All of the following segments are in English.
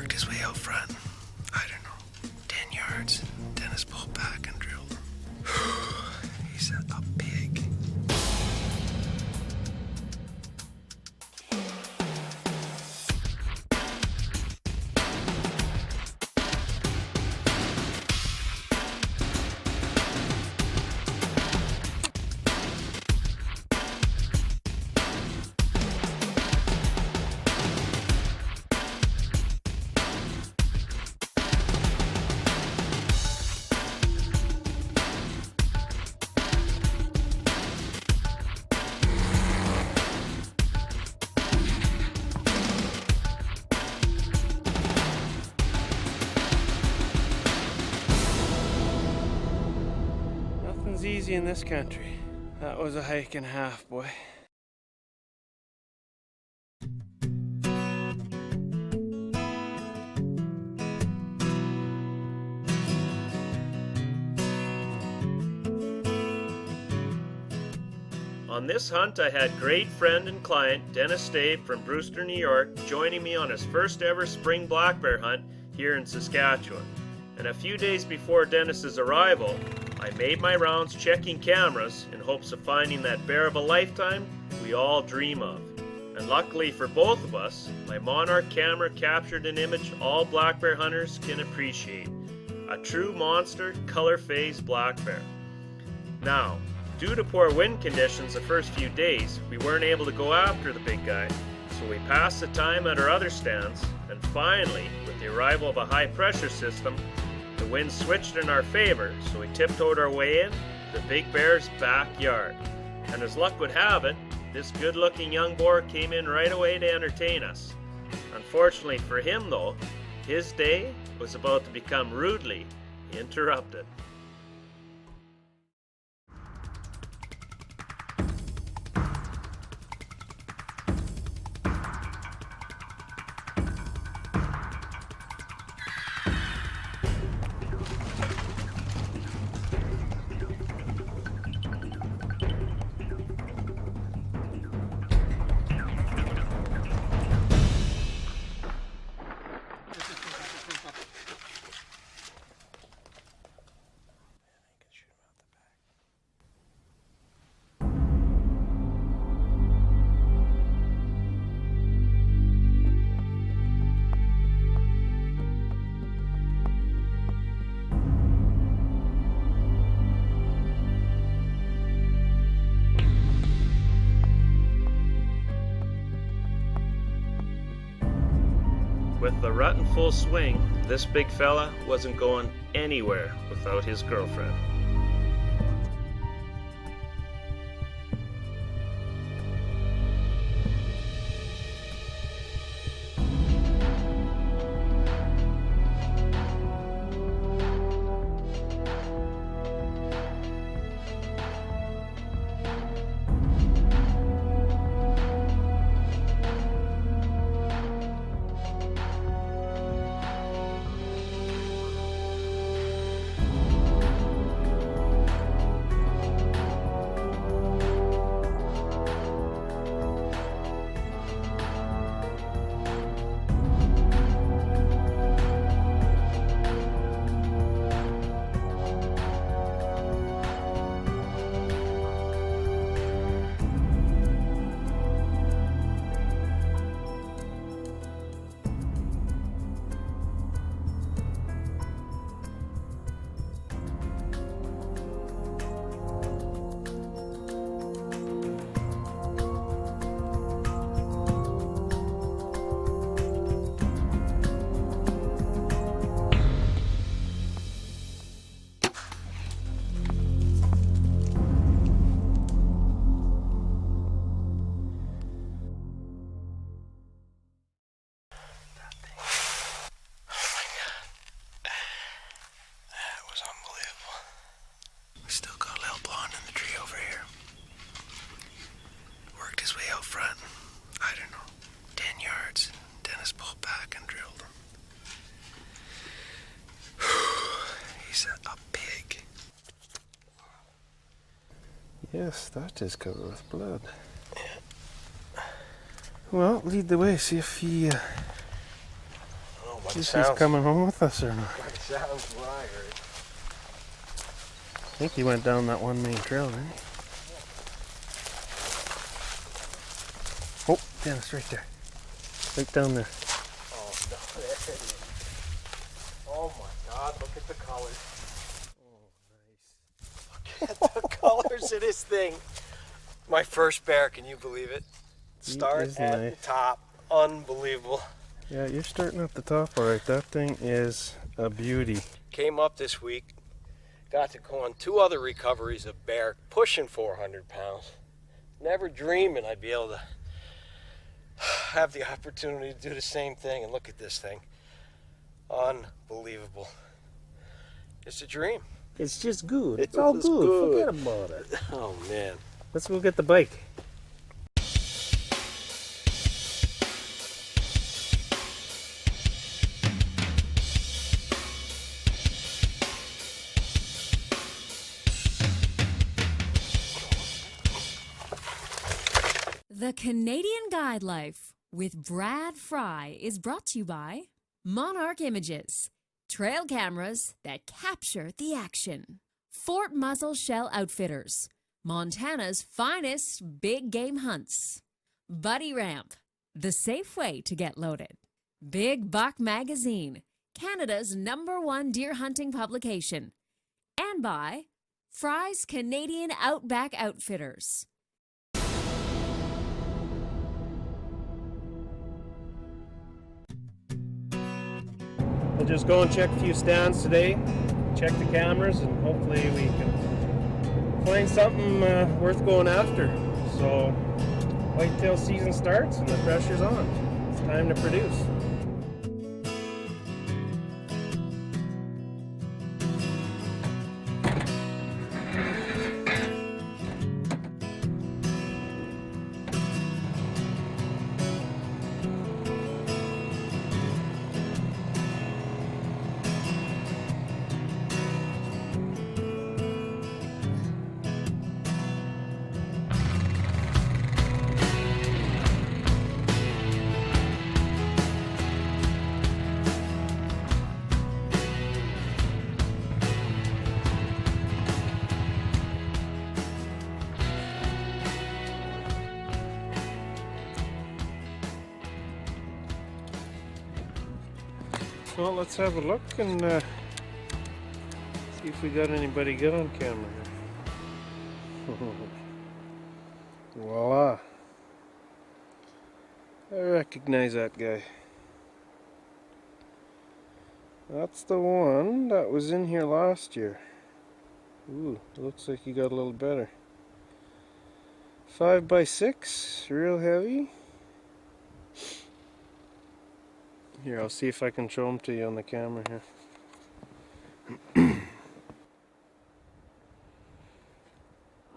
Worked his way out front. I don't know, 10 yards. Dennis pulled back and drilled him. He's a pig. Nothing's easy in this country. That was a hike and a half, boy. On this hunt, I had great friend and client Dennis Stabe from Brewster, New York, joining me on his first ever spring black bear hunt here in Saskatchewan. And a few days before Dennis's arrival, I made my rounds checking cameras in hopes of finding that bear of a lifetime we all dream of. And luckily for both of us, my Monarch camera captured an image all black bear hunters can appreciate. A true monster, color-phased black bear. Now, due to poor wind conditions the first few days, we weren't able to go after the big guy, so we passed the time at our other stands, and finally, with the arrival of a high-pressure system, the wind switched in our favor, so we tiptoed our way in the big bear's backyard. And as luck would have it, this good-looking young boar came in right away to entertain us. Unfortunately for him, though, his day was about to become rudely interrupted. With the rut in full swing, this big fella wasn't going anywhere without his girlfriend. Front, I don't know, 10 yards. Dennis pulled back and drilled him. He's a pig. Yes, that is covered with blood. Well, lead the way, see if he... Oh, Is he coming home with us or not? That sounds what I heard. I think he went down that one main trail, didn't he? Oh, Dennis, right there. Right down there. Oh, no, there it is. Oh my God, look at the colors. Oh, nice. Look at the colors of this thing. My first bear, can you believe it? Start at the top. Unbelievable. Yeah, you're starting at the top, all right. That thing is a beauty. Came up this week. Got to go on 2 other recoveries of bear pushing 400 pounds. Never dreaming I'd be able to have the opportunity to do the same thing. And look at this thing. Unbelievable. It's a dream. It's just good. It's all good. Forget about it. Oh, man. Let's go get the bike. The Canadian Guide Life with Brad Fry is brought to you by Monarch Images, trail cameras that capture the action. Fort Muscle Shell Outfitters, Montana's finest big game hunts. Buddy Ramp, the safe way to get loaded. Big Buck Magazine, Canada's #1 deer hunting publication. And by Fry's Canadian Outback Outfitters. We'll just go and check a few stands today, check the cameras, and hopefully we can find something worth going after. So, whitetail season starts and the pressure's on. It's time to produce. Well, let's have a look and see if we got anybody good on camera. Voila. I recognize that guy. That's the one that was in here last year. Ooh, looks like he got a little better. 5x6, real heavy. Here, I'll see if I can show them to you on the camera here.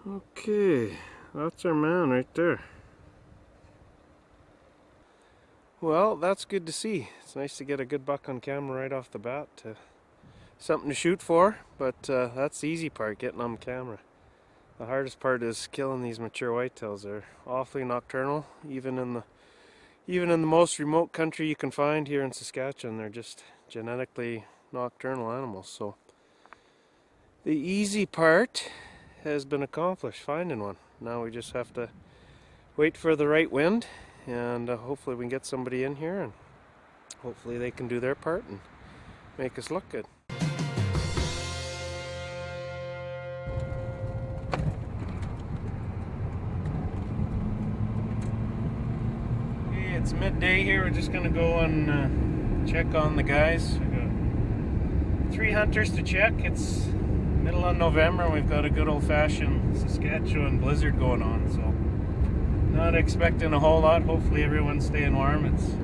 Okay, that's our man right there. Well, that's good to see. It's nice to get a good buck on camera right off the bat. Something to shoot for, but that's the easy part, getting on camera. The hardest part is killing these mature whitetails. They're awfully nocturnal, even in the most remote country you can find here in Saskatchewan. They're just genetically nocturnal animals. So the easy part has been accomplished, finding one. Now we just have to wait for the right wind, and hopefully we can get somebody in here, and hopefully they can do their part and make us look good. It's midday here. We're just gonna go and check on the guys. We've got 3 hunters to check. It's middle of November and we've got a good old-fashioned Saskatchewan blizzard going on, so not expecting a whole lot. Hopefully everyone's staying warm. It's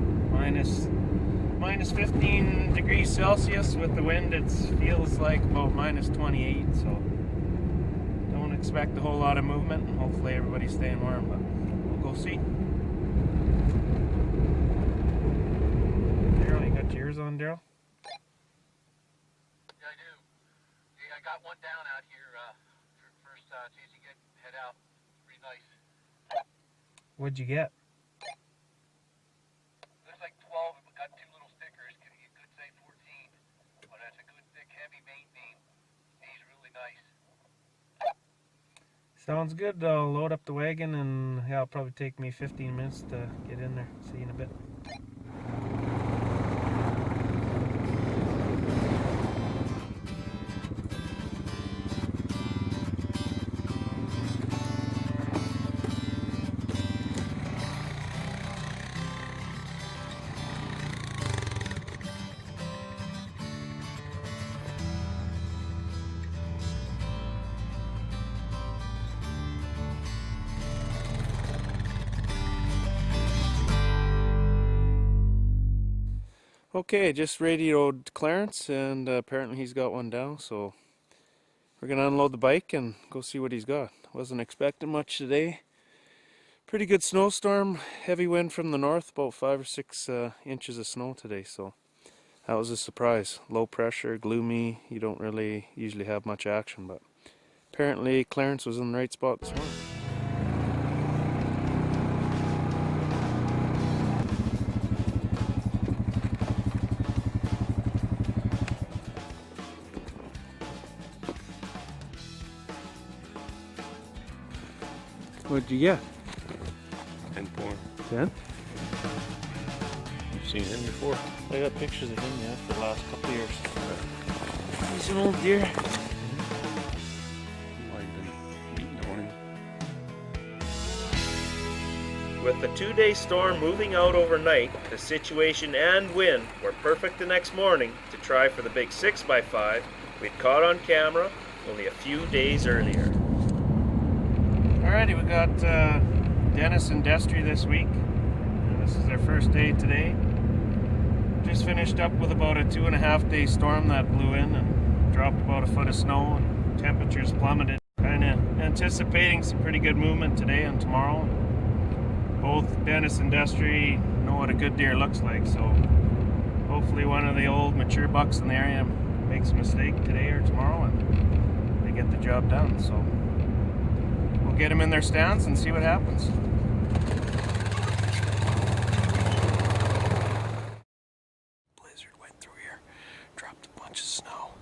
minus 15 degrees Celsius. With the wind it feels like about minus 28, so don't expect a whole lot of movement, and hopefully everybody's staying warm, but we'll go see. Yours on, Daryl? Yeah, I do. Yeah, I got one down out here first chance to head out. Pretty nice. What'd you get? There's like 12, got 2 little stickers. Good sounds good. I'll load up the wagon and yeah, it'll probably take me 15 minutes to get in there. See you in a bit. Okay, just radioed Clarence, and apparently he's got one down, so we're gonna unload the bike and go see what he's got. Wasn't expecting much today. Pretty good snowstorm, heavy wind from the north, about 5 or 6 inches of snow today, so that was a surprise. Low pressure, gloomy, you don't really usually have much action, but apparently Clarence was in the right spot this morning. What'd you get? 10-4. 10? You've seen him before? I got pictures of him, yeah, for the last couple of years. He's an old deer. Why you been beating on him? With the 2-day storm moving out overnight, the situation and wind were perfect the next morning to try for the big 6x5 we'd caught on camera only a few days earlier. Alrighty, we got Dennis and Destry this week. And this is their first day today. Just finished up with about a 2.5-day storm that blew in and dropped about a foot of snow, and temperatures plummeted. Kind of anticipating some pretty good movement today and tomorrow. Both Dennis and Destry know what a good deer looks like, so hopefully one of the old mature bucks in the area makes a mistake today or tomorrow and they get the job done. So we'll get them in their stands and see what happens. Blizzard went through here, dropped a bunch of snow,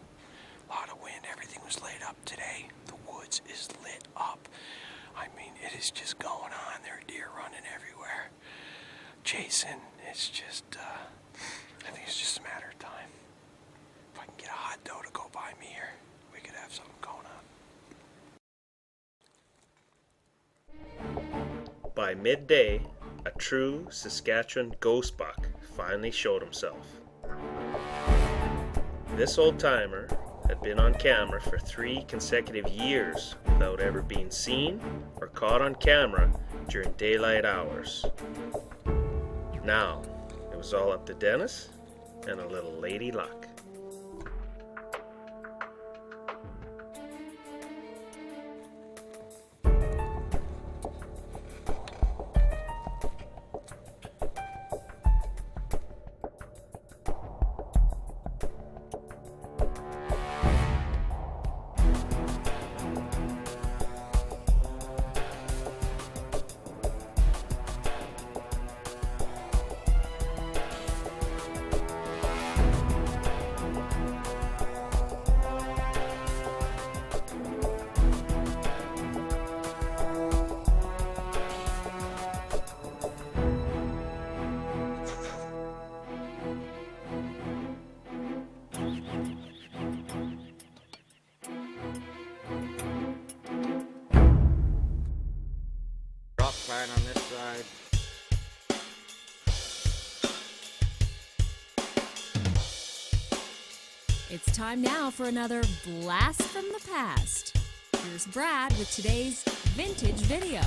a lot of wind, everything was laid up today. The woods is lit up. I mean, it is just going on. There are deer running everywhere. Chasing, it's just, I think it's just a matter of time. If I can get a hot doe to go by me here, we could have something going on. By midday, a true Saskatchewan ghost buck finally showed himself. This old-timer had been on camera for 3 consecutive years without ever being seen or caught on camera during daylight hours. Now, it was all up to Dennis and a little lady luck. Line on this side. It's time now for another blast from the past. Here's Brad with today's vintage video.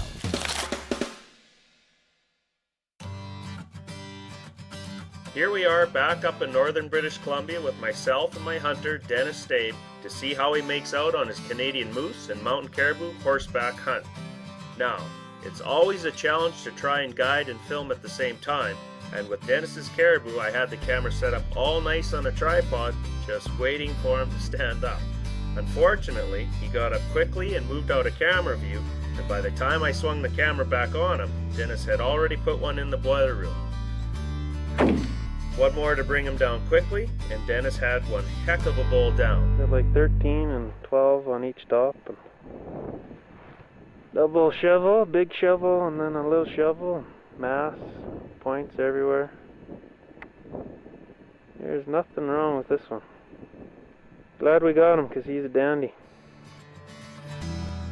Here we are back up in northern British Columbia with myself and my hunter Dennis Stabe to see how he makes out on his Canadian moose and mountain caribou horseback hunt. Now, it's always a challenge to try and guide and film at the same time, and with Dennis's caribou I had the camera set up all nice on a tripod, just waiting for him to stand up. Unfortunately, he got up quickly and moved out of camera view, and by the time I swung the camera back on him, Dennis had already put one in the boiler room. One more to bring him down quickly, and Dennis had one heck of a bull down. They're like 13 and 12 on each top. And Double shovel, big shovel, and then a little shovel. Mass, points everywhere. There's nothing wrong with this one. Glad we got him, because he's a dandy.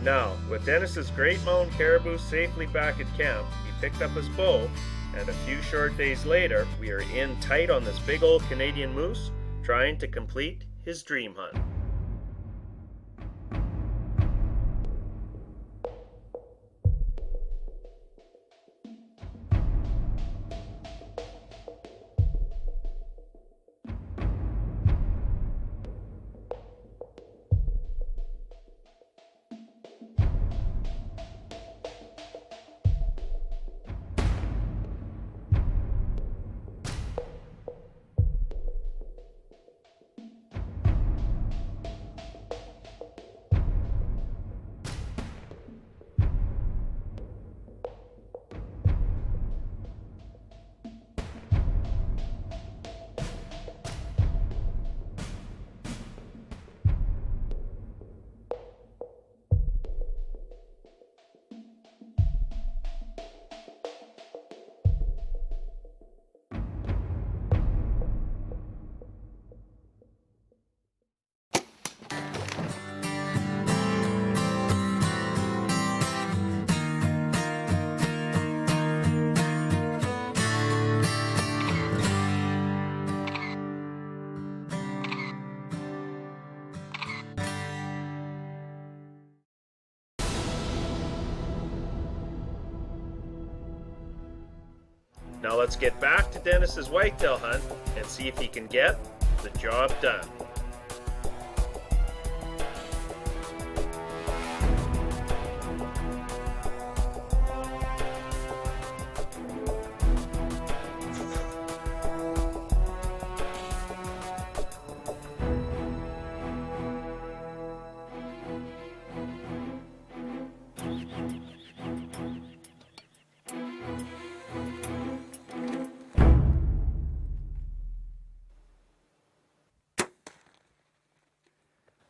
Now, with Dennis's great mountain caribou safely back at camp, he picked up his bow, and a few short days later, we are in tight on this big old Canadian moose, trying to complete his dream hunt. Now let's get back to Dennis's whitetail hunt and see if he can get the job done.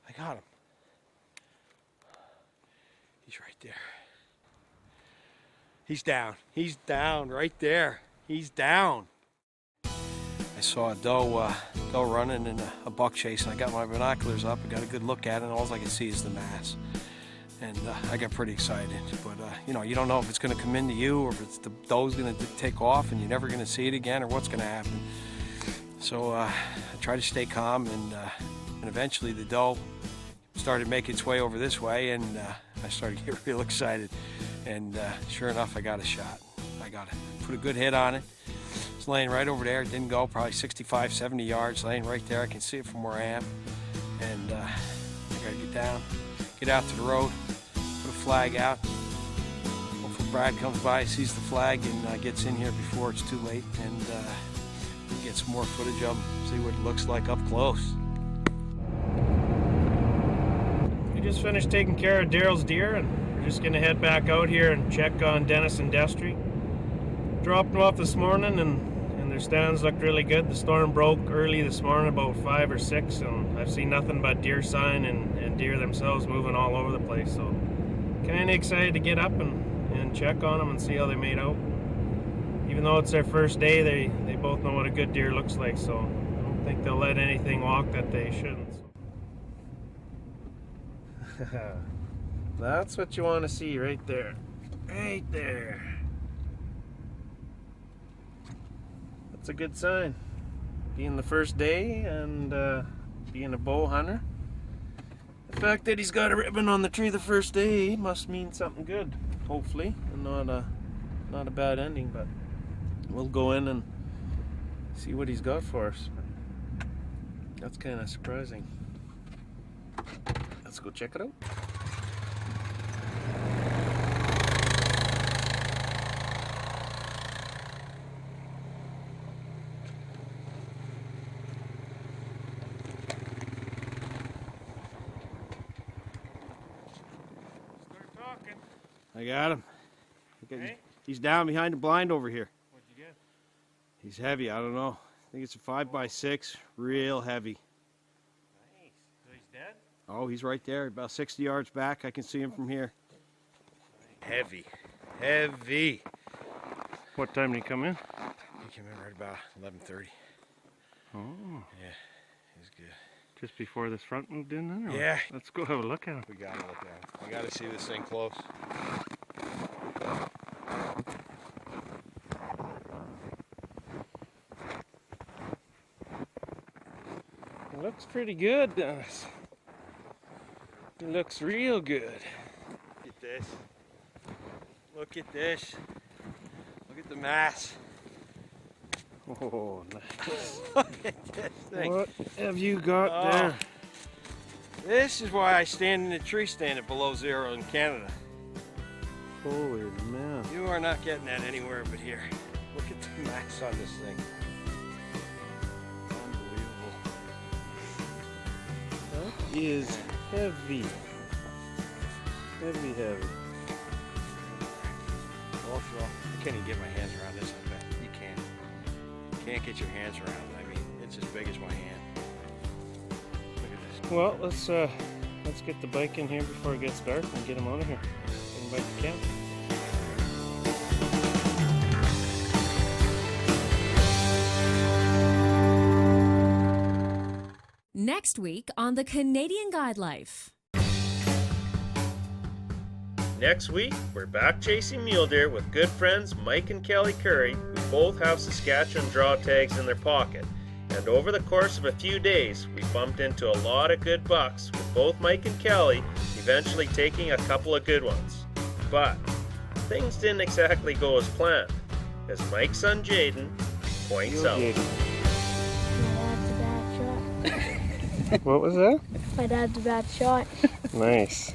I got him. He's right there. He's down. He's down right there. He's down. I saw a doe running in a buck chase, and I got my binoculars up. I got a good look at it, and all I can see is the mass. And I got pretty excited. But, you don't know if it's going to come into you or if it's the doe's going to take off and you're never going to see it again or what's going to happen. So I tried to stay calm, and eventually the doe started making its way over this way, and I started to get real excited. And sure enough, I got a shot. I got it. Put a good hit on it. It's laying right over there. It didn't go probably 65, 70 yards, laying right there. I can see it from where I am. And I gotta get down, get out to the road, put a flag out. Hopefully Brad comes by, sees the flag, and gets in here before it's too late, and get some more footage of him, see what it looks like up close. We just finished taking care of Daryl's deer, and we're just gonna head back out here and check on Dennis and Destry. Dropped them off this morning, and their stands looked really good. The storm broke early this morning, about 5 or 6, and I've seen nothing but deer sign and deer themselves moving all over the place. So kind of excited to get up and check on them and see how they made out. Even though it's their first day, they both know what a good deer looks like, so I don't think they'll let anything walk that they shouldn't. That's what you want to see right there. Right there. That's a good sign. Being the first day and being a bow hunter. The fact that he's got a ribbon on the tree the first day must mean something good, hopefully, and not a bad ending. But we'll go in and see what he's got for us. That's kind of surprising. Let's go check it out. I got him. Okay. He's down behind the blind over here. What'd you get? He's heavy. I don't know. I think it's a 5x6. Real heavy. Nice. So he's dead? Oh, he's right there, about 60 yards back. I can see him from here. Nice. Heavy. Heavy. What time did he come in? He came in right about 11:30. Oh, Yeah, he's good. just before this front moved in then? Or Yeah. Let's go have a look at him. We gotta look at him. We gotta see this thing close. He looks pretty good, Dennis. He looks real good. Look at this. Look at this. Look at the mass. Oh, nice. Look at this thing. What have you got Oh. there? This is why I stand in a tree stand at below zero in Canada. Holy man. You are not getting that anywhere but here. Look at the mass on this thing. Unbelievable. That is heavy. Heavy, heavy. Oh, Phil, I can't even get my hands around this, I bet. You can't. You can't get your hands around it. I mean, it's as big as my hand. Look at this. Well, let's get the bike in here before it gets dark and get him out of here. Get him back to camp. Next week on the Canadian Guide Life. Next week, we're back chasing mule deer with good friends Mike and Kelly Curry, who both have Saskatchewan draw tags in their pocket. And over the course of a few days, we bumped into a lot of good bucks, with both Mike and Kelly eventually taking a couple of good ones. But things didn't exactly go as planned, as Mike's son Jaden points out. What was that? My dad's a bad shot. Nice.